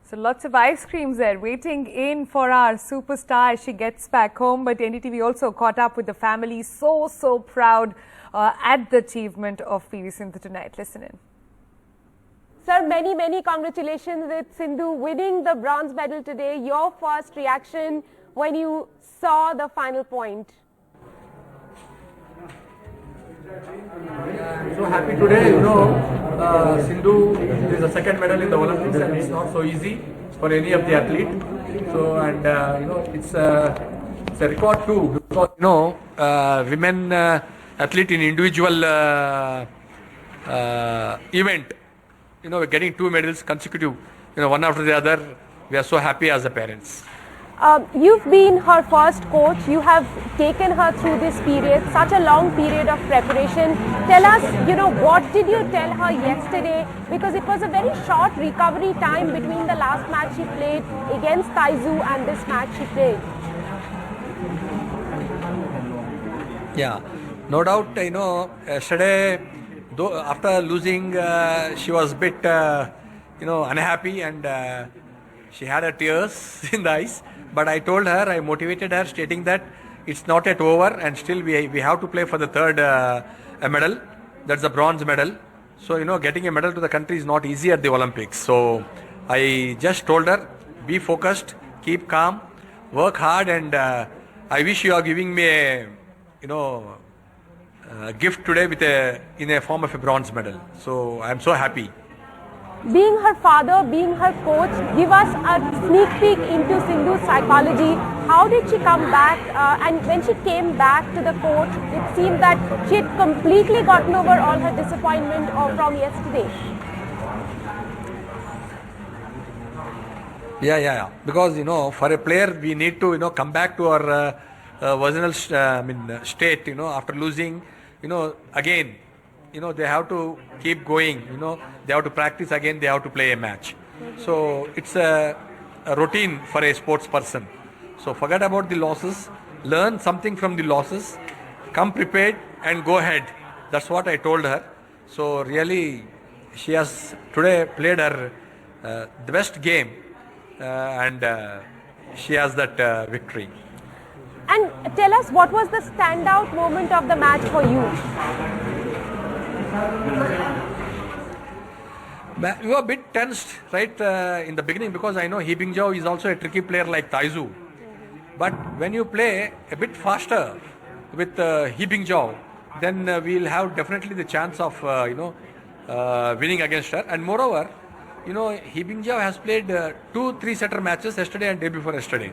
So lots of ice creams there waiting in for our superstar as she gets back home. But NDTV also caught up with the family. So proud at the achievement of PV Sindhu tonight. Listen in. Sir, many congratulations with Sindhu winning the bronze medal today. Your first reaction when you saw the final point? I'm so happy today, Sindhu is the second medal in the Olympics and it's not so easy for any of the athlete. So, and it's a record too, because, women athlete in individual event, we're getting 2 medals consecutive, one after the other. We are so happy as the parents. You've been her first coach. You have taken her through this period, such a long period of preparation. Tell us, what did you tell her yesterday? Because it was a very short recovery time between the last match she played against Taizu and this match she played. Yeah, no doubt, yesterday, though after losing, she was a bit, unhappy and she had her tears in the eyes. But I told her, I motivated her, stating that it's not yet over and still we have to play for the third medal. That's the bronze medal. So, getting a medal to the country is not easy at the Olympics. So, I just told her, be focused, keep calm, work hard, and I wish you are giving me a, a gift today in a form of a bronze medal. So, I am so happy. Being her father, being her coach, give us a sneak peek into Sindhu's psychology. How did she come back? And when she came back to the court, it seemed that she had completely gotten over all her disappointment from yesterday. Yeah. Because, for a player, we need to, come back to our original state, after losing, again. They have to keep going, they have to practice again, they have to play a match. So it's a routine for a sports person. So forget about the losses, learn something from the losses, come prepared and go ahead. That's what I told her. So really, she has today played her the best game and she has that victory. And tell us, what was the standout moment of the match for you? We were a bit tensed right in the beginning because I know He Bingjiao is also a tricky player like Taizu. But when you play a bit faster with He Bingjiao, then we'll have definitely the chance of winning against her. And moreover, He Bingjiao has played 2 3-setter matches yesterday and day before yesterday.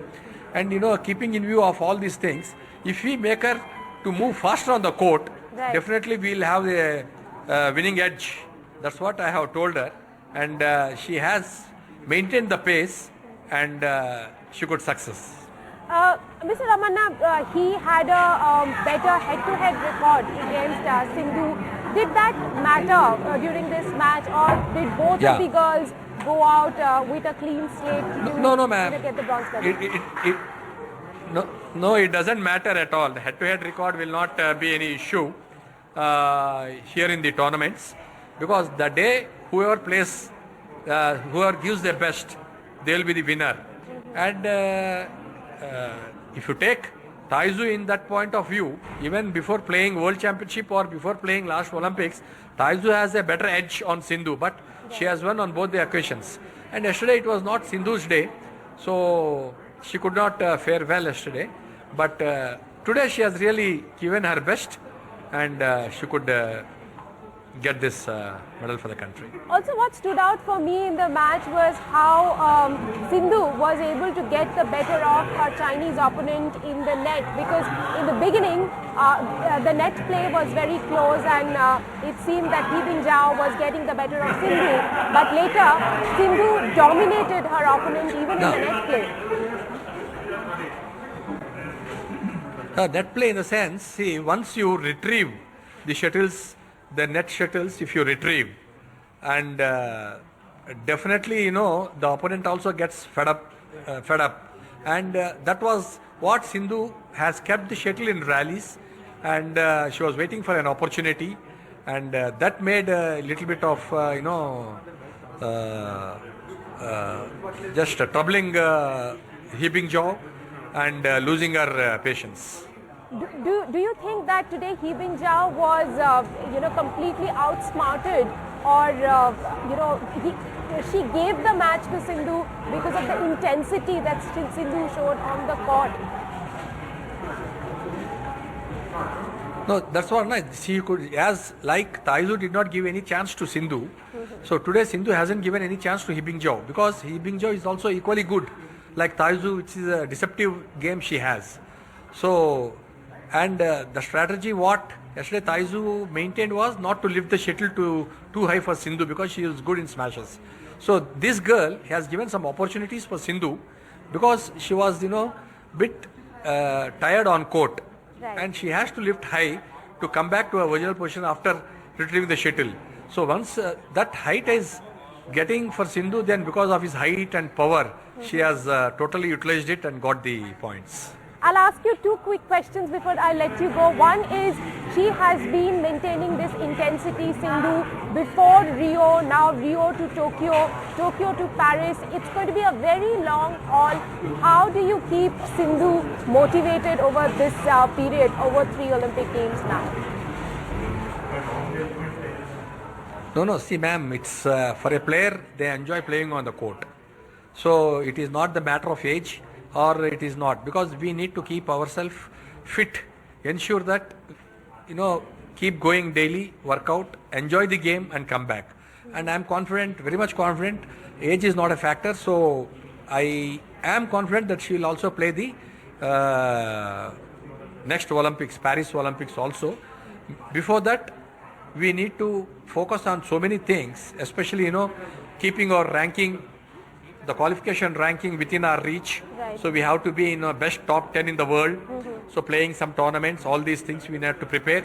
And keeping in view of all these things, if we make her to move faster on the court, right, definitely we'll have the winning edge. That's what I have told her, and she has maintained the pace and she got success. Mr. Ramanna, he had a better head-to-head record against Sindhu. Did that matter during this match, or did both of the girls go out with a clean slate no, ma'am. to get the bronze medal? No, it doesn't matter at all. The head-to-head record will not be any issue here in the tournaments, because the day whoever plays, whoever gives their best, they will be the winner. And if you take Taizu in that point of view, even before playing World Championship or before playing last Olympics, Taizu has a better edge on Sindhu, but she has won on both the occasions. And yesterday it was not Sindhu's day, so she could not fare well yesterday. But today she has really given her best, and she could get this medal for the country. Also, what stood out for me in the match was how Sindhu was able to get the better of her Chinese opponent in the net, because in the beginning the net play was very close and it seemed that He Bingjiao was getting the better of Sindhu, but later Sindhu dominated her opponent even in the net play. Net play in the sense, see, once you retrieve the shuttles, the net shuttles, if you retrieve, and definitely, the opponent also gets fed up, and that was what Sindhu has kept the shuttle in rallies, and she was waiting for an opportunity, and that made a little bit of, just troubling He Bingzhou and losing her patience. Do you think that today He Bingzhou was completely outsmarted, or she gave the match to Sindhu because of the intensity that Sindhu showed on the court? No, that's what she could, as like Taizu did not give any chance to Sindhu. So today Sindhu hasn't given any chance to He Bingzhou, because He Bingzhou is also equally good like Taizu, which is a deceptive game she has. So, and the strategy what yesterday Taizu maintained was not to lift the shuttle too high for Sindhu, because she is good in smashes. So this girl has given some opportunities for Sindhu, because she was bit tired on court. Right. And she has to lift high to come back to her original position after retrieving the shuttle. So once that height is getting for Sindhu, then because of his height and power, she has totally utilized it and got the points. I'll ask you two quick questions before I let you go. One is, she has been maintaining this intensity, Sindhu, before Rio, now Rio to Tokyo, Tokyo to Paris. It's going to be a very long haul. How do you keep Sindhu motivated over this period, over 3 Olympic Games now? No, see ma'am, it's for a player, they enjoy playing on the court. So it is not the matter of age, or it is not, because we need to keep ourselves fit, ensure that keep going daily, work out, enjoy the game and come back. And I am confident, very much confident, age is not a factor, so I am confident that she will also play the next Olympics, Paris Olympics also. Before that, we need to focus on so many things, especially keeping our ranking, the qualification ranking within our reach. Right. So we have to be in best top 10 in the world. So playing some tournaments, all these things we have to prepare.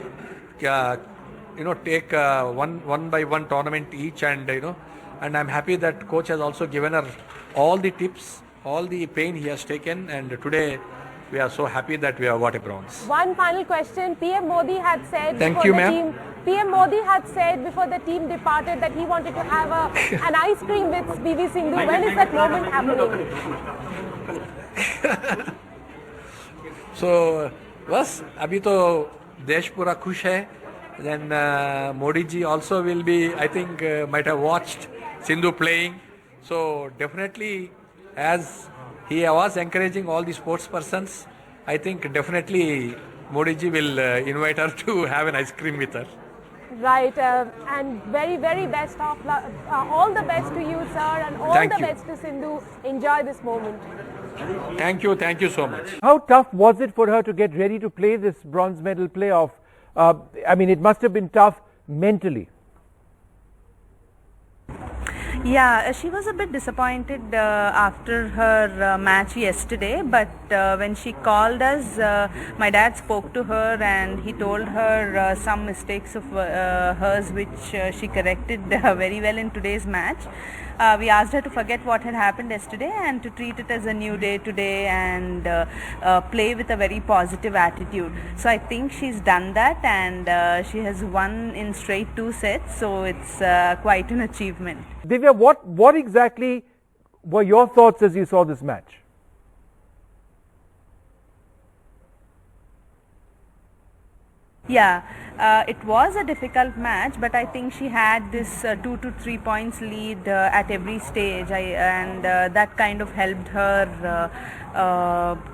Take one by one tournament each, and and I'm happy that coach has also given her all the tips, all the pain he has taken, and today we are so happy that we have got a bronze. One final question. PM Modi had said Thank before you, the ma'am. team. PM Modi had said before the team departed that he wanted to have an ice cream with PV Sindhu. When is that moment happening? So, बस अभी तो देश पूरा खुश है. Then Modi ji also will be, I think, might have watched Sindhu playing. So definitely, as he was encouraging all the sports persons, I think definitely Modi ji will invite her to have an ice cream with her. Right, and very, very best of luck. All the best to you, sir, and all Thank the you. best to Sindhu. Enjoy this moment. Thank you so much. How tough was it for her to get ready to play this bronze medal playoff? It must have been tough mentally. Yeah, she was a bit disappointed after her match yesterday, but when she called us, my dad spoke to her and he told her some mistakes of hers which she corrected very well in today's match. We asked her to forget what had happened yesterday and to treat it as a new day today and play with a very positive attitude. So I think she's done that, and she has won in straight 2 sets, so it's quite an achievement. Divya, what exactly were your thoughts as you saw this match? Yeah, it was a difficult match, but I think she had this 2 to 3 points lead at every stage, and that kind of helped her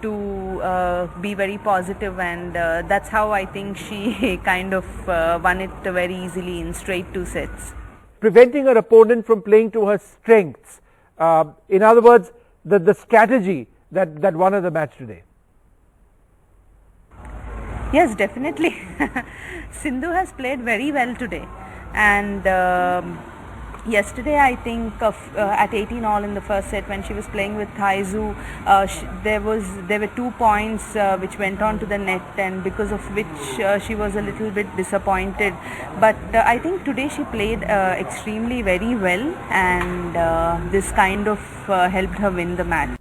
to be very positive, and that's how I think she kind of won it very easily in straight 2 sets. Preventing her opponent from playing to her strengths. In other words, the strategy that won her the match today. Yes, definitely. Sindhu has played very well today, and yesterday I think at 18-all in the first set when she was playing with Taizu, there were 2 points which went on to the net, and because of which she was a little bit disappointed. But I think today she played extremely very well, and this kind of helped her win the match.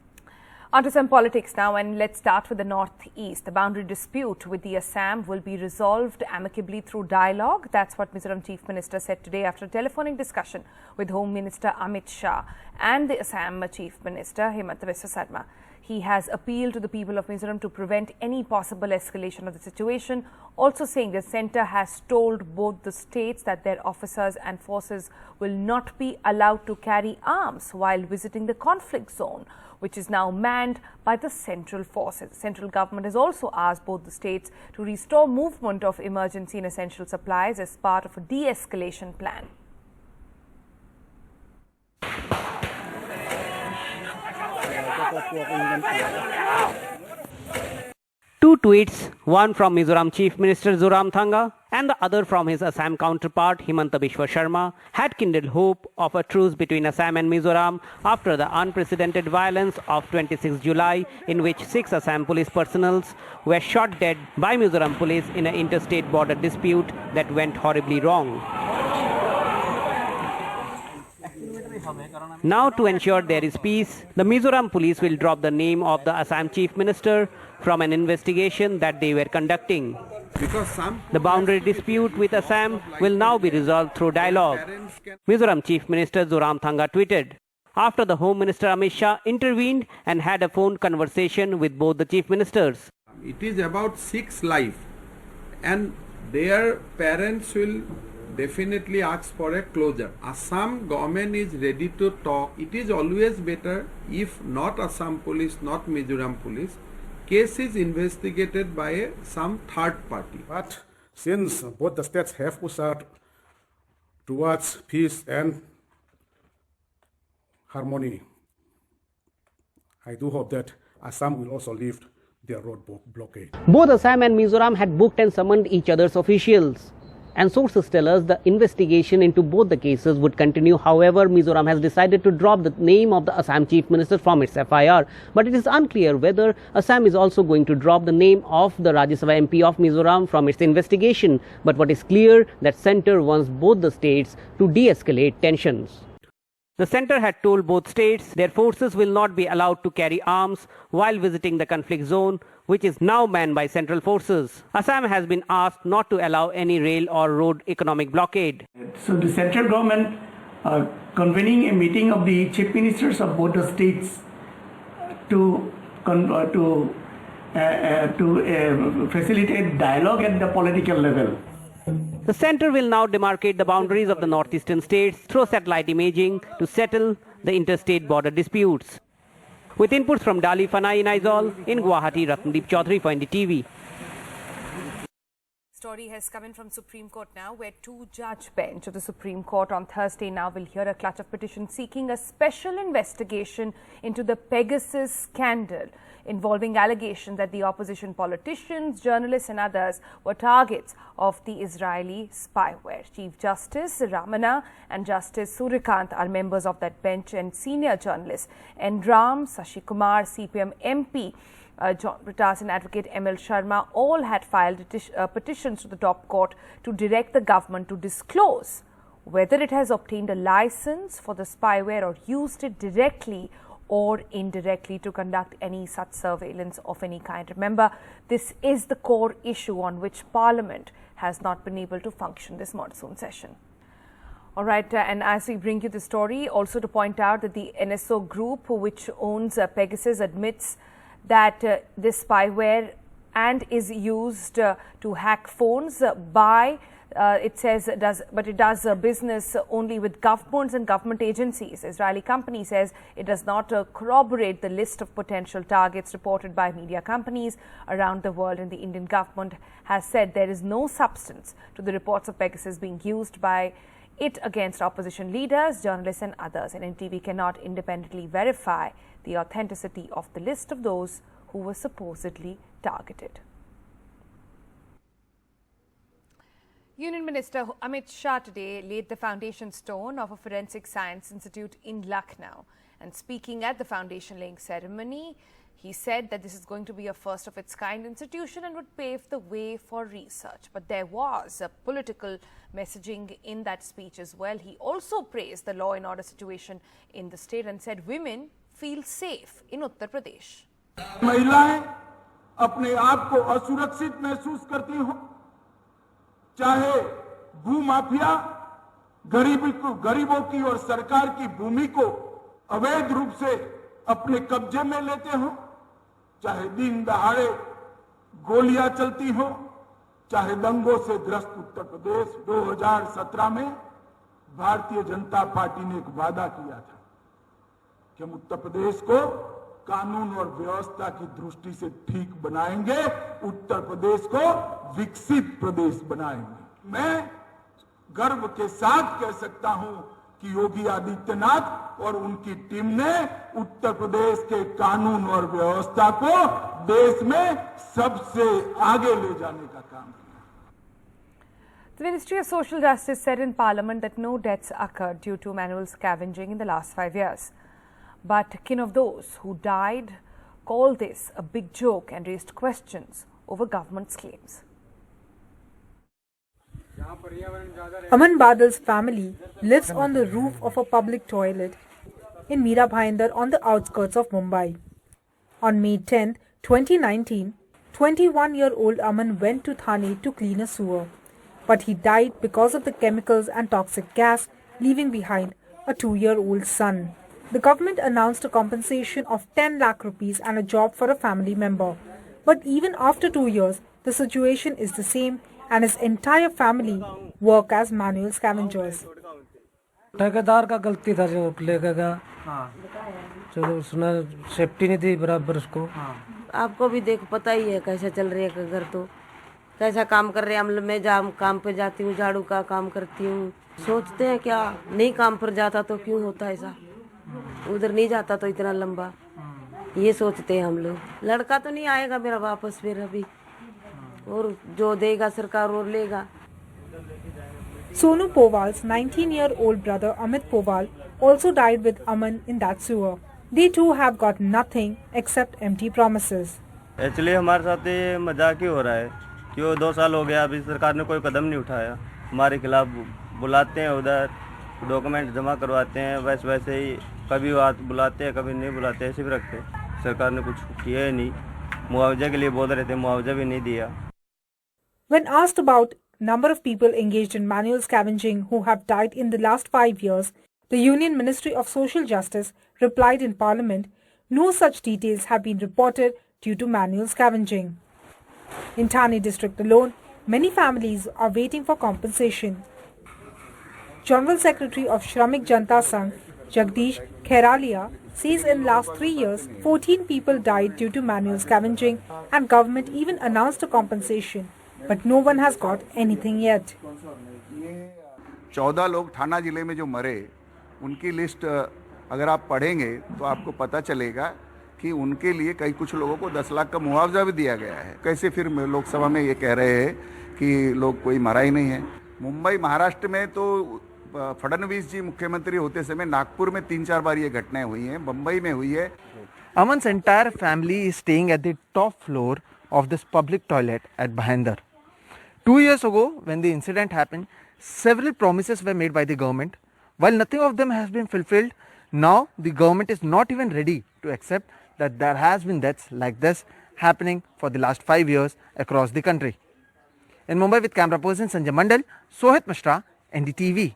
On to some politics now, and let's start with the northeast. The boundary dispute with the Assam will be resolved amicably through dialogue. That's what Mizoram Chief Minister said today after a telephonic discussion with Home Minister Amit Shah and the Assam Chief Minister Himanta Biswa Sarma. He has appealed to the people of Mizoram to prevent any possible escalation of the situation, also saying the centre has told both the states that their officers and forces will not be allowed to carry arms while visiting the conflict zone, which is now manned by the central forces. The central government has also asked both the states to restore movement of emergency and essential supplies as part of a de-escalation plan. Two tweets, one from Mizoram Chief Minister Zoramthanga and the other from his Assam counterpart Himanta Biswa Sarma, had kindled hope of a truce between Assam and Mizoram after the unprecedented violence of 26 July, in which 6 Assam police personnel were shot dead by Mizoram police in an interstate border dispute that went horribly wrong. Now, to ensure there is peace, the Mizoram police will drop the name of the Assam Chief Minister from an investigation that they were conducting. The boundary dispute with Assam will now be resolved through dialogue. Mizoram Chief Minister Zoramthanga tweeted, after the Home Minister Amit Shah intervened and had a phone conversation with both the Chief Ministers. It is about 6 lives, and their parents will definitely ask for a closure. Assam government is ready to talk. It is always better if not Assam police, not Mizoram police. Case is investigated by some third party. But since both the states have pushed out towards peace and harmony, I do hope that Assam will also lift their road blockade. Both Assam and Mizoram had booked and summoned each other's officials. And sources tell us the investigation into both the cases would continue. However, Mizoram has decided to drop the name of the Assam Chief Minister from its FIR. But it is unclear whether Assam is also going to drop the name of the Rajya Sabha MP of Mizoram from its investigation. But what is clear, that centre wants both the states to de-escalate tensions. The centre had told both states their forces will not be allowed to carry arms while visiting the conflict zone, which is now manned by central forces. Assam has been asked not to allow any rail or road economic blockade. So the central government convening a meeting of the chief ministers of both the states to facilitate dialogue at the political level. The centre will now demarcate the boundaries of the northeastern states through satellite imaging to settle the interstate border disputes. With inputs from Dali Fanai in Aizawl, in Guwahati, Ratndeep Chaudhary for NDTV. Story has come in from Supreme Court now, where 2-judge bench of the Supreme Court on Thursday now will hear a clutch of petitions seeking a special investigation into the Pegasus scandal, involving allegations that the opposition politicians, journalists and others were targets of the Israeli spyware. Chief Justice Ramana and Justice Suryakant are members of that bench, and senior journalists Ram, Sashi Kumar, CPM MP, John Britas and Advocate M.L. Sharma all had filed petitions to the top court to direct the government to disclose whether it has obtained a license for the spyware or used it directly or indirectly to conduct any such surveillance of any kind. Remember, this is the core issue on which Parliament has not been able to function this monsoon session. All right, and as we bring you the story, also to point out that the NSO group, which owns Pegasus, admits that this spyware and is used to hack phones by it says it does business only with governments and government agencies. Israeli company says it does not corroborate the list of potential targets reported by media companies around the world, and the Indian government has said there is no substance to the reports of Pegasus being used by it against opposition leaders, journalists and others. And NDTV cannot independently verify the authenticity of the list of those who were supposedly targeted. Union Minister Amit Shah today laid the foundation stone of a forensic science institute in Lucknow. And speaking at the foundation laying ceremony, he said that this is going to be a first of its kind institution and would pave the way for research. But there was a political messaging in that speech as well. He also praised the law and order situation in the state and said women feel safe in Uttar Pradesh. महिलाएं अपने आप को असुरक्षित महसूस करती हो, चाहे भूमाफिया गरीबों की और सरकार की भूमि को अवैध रूप से अपने कब्जे में लेते हो, चाहे दिन दहाड़े गोलियां चलती हो, चाहे दंगों से ग्रस्त उत्तर प्रदेश। 2017 में भारतीय जनता पार्टी ने एक वादा किया था कि हम उत्तर प्रदेश को कानून और व्यवस्था की दृष्टि से ठीक बनाएंगे, उत्तर प्रदेश को विकसित प्रदेश बनाएंगे। मैं गर्व के साथ कह सकता हूं कि योगी आदित्यनाथ और उनकी टीम ने उत्तर प्रदेश के कानून और व्यवस्था को देश में सबसे आगे ले जाने का काम किया। The Ministry of Social Justice said in Parliament that no deaths occurred due to manual scavenging in the last 5 years. But kin of those who died called this a big joke and raised questions over government's claims. Aman Badal's family lives on the roof of a public toilet in Meera Bhayandar on the outskirts of Mumbai. On May 10, 2019, 21-year-old Aman went to Thane to clean a sewer. But he died because of the chemicals and toxic gas, leaving behind a 2-year-old son. The government announced a compensation of 10 lakh rupees and a job for a family member. But even after 2 years, the situation is the same and his entire family work as manual scavengers. ठेकेदार का गलती था जो लेके गया, चलो उसने safety नहीं दी बराबर उसको। आपको भी देखो पता ही है कैसा चल रही है घर, तो कैसा काम कर रहे हैं हम। मैं काम पे जाती हूँ, झाड़ू का काम करती हूँ। सोचते हैं क्या नहीं काम पर जाता तो क्यों होता ऐसा, उधर नहीं जाता तो इतना लंबा, ये सोचते हैं हम लोग। लड़का तो नहीं आएगा मेरा वापस फिर अभी, और जो देगा सरकार और लेगा। Sonu Powal's 19-year-old brother Amit Powal also died with Aman in that sewer. They too have got nothing except empty promises. Actually हमारे साथ ये मजाक ही हो रहा है कि वो 2 साल हो गया, अभी सरकार ने कोई कदम नहीं उठाया। हमारे खिलाफ बुलाते हैं, उधर डॉक्यूमेंट जमा करवाते हैं, वैसे ही कभी बुलाते हैं कभी नहीं बुलाते, ऐसे भी रखते हैं। सरकार ने कुछ किया ही नहीं। मुआवजे के लिए बोल रहे थे, मुआवजा भी नहीं दिया। When asked about number of people engaged in manual scavenging who have died in the last 5 years, the Union Ministry of Social Justice replied in Parliament, no such details have been reported due to manual scavenging. In Thane district alone, many families are waiting for compensation. General Secretary of Shramik Janta Sangh, Jagdish Khairalia, says in last 3 years, 14 people died due to manual scavenging and government even announced a compensation. But no one has got anything yet. 14 लोग थाना जिले में जो मरे, उनकी list अगर आप पढ़ेंगे तो आपको पता चलेगा कि उनके लिए कुछ लोगों को 10 लाख का मुआवजा भी दिया गया है। कैसे फिर लोकसभा में ये कह रहे हैं कि लोग कोई मरा ही नहीं है। मुंबई महाराष्ट्र में तो फडणवीस जी मुख्यमंत्री होते समय नागपुर में 3-4 बार ये घटनाएं हुई हैं, मुंबई में हुई है। Aman's entire family is staying at the top floor of this public toilet at Bhayandar. 2 years ago, when the incident happened, several promises were made by the government. While nothing of them has been fulfilled, now the government is not even ready to accept that there has been deaths like this happening for the last 5 years across the country. In Mumbai with camera person Sanjay Mandal, Sohit Mishra, NDTV.